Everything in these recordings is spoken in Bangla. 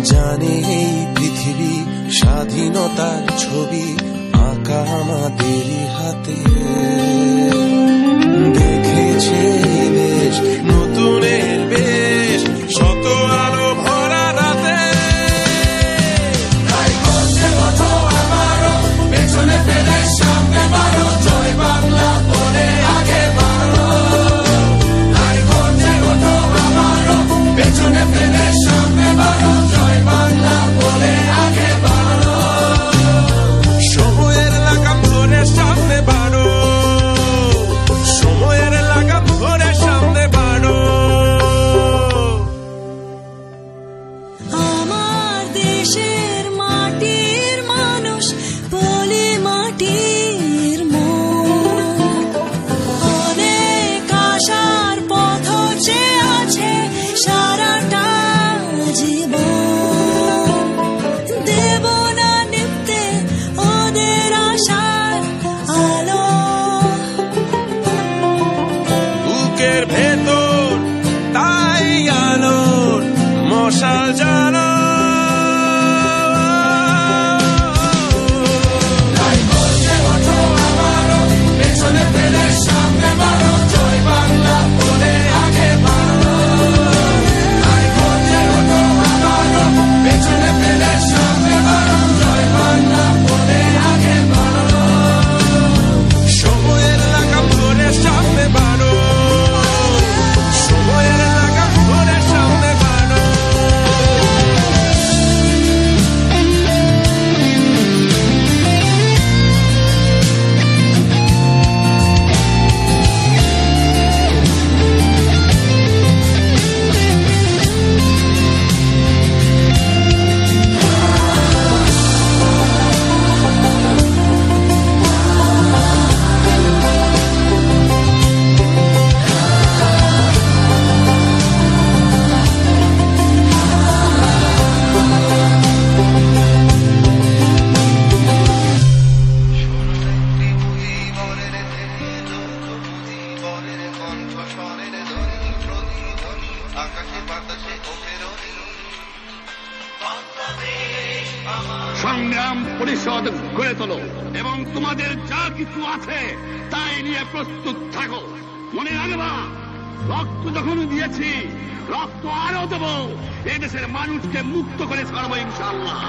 জানে এই পৃথিবী স্বাধীনতার ছবি আঁকা আমাদেরই হাতে। দেখেছে দেশ নতুনের বেশ শত আলো ভরা রাতে। তাই করছে ওঠো আবারও, পেছনে ফেলে সামনে বাড়ো, জয় বাংলা বলে আগে বাড়ো। তাই করছে ওঠো আবারও, পেছনে ফেলে সামনে বাড়ো, জয় বাংলা বলে আগে বাড়ো। সময়ের লাগাম ধরে সামনে বাড়ো, সময়ের লাগাম ধরে সামনে বাড়ো। আমার দেশের মাটির মানুষ বলে মাটির মন, অনেক আশার পথ চেয়ে আছে সারাটা জীবন। দেব না নিভতে ওদের আশার আলো, বুকের ভেতর তাই আলোর মশাল জ্বালো। তাই বলছে ওঠো আবারও, পেছনে ফেলে সামনে বাড়ো, জয় বাংলা বলে আগে বাড়ো। তাই বলছে ওঠো আবারও, পেছনে ফেলে সামনে বাড়ো, জয় বাংলা বলে আগে বাড়ো। সময়ের লাগাম ধরে সামনে বাড়ো, সময়ের লাগাম ধরে সামনে বাড়ো। সংগ্রাম পরিষদ গড়ে তোলো এবং তোমাদের যা কিছু আছে তাই নিয়ে প্রস্তুত থাকো। মনে রাখবা, রক্ত যখন দিয়েছি রক্ত আরো দেব, এদেশের মানুষকে মুক্ত করে ছাড়বো ইনশাআল্লাহ।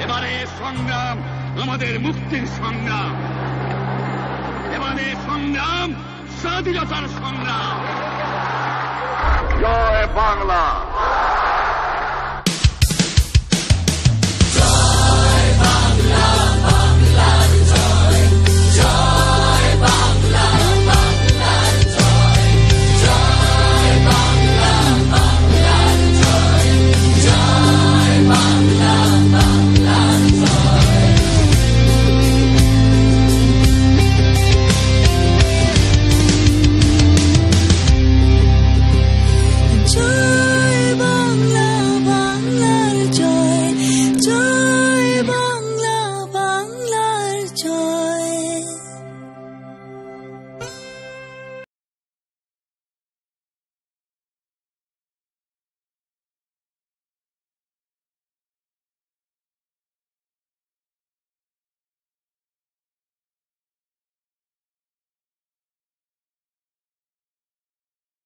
এবারে সংগ্রাম আমাদের মুক্তির সংগ্রাম, এবারে সংগ্রাম স্বাধীনতার সংগ্রাম। জয় বাংলা।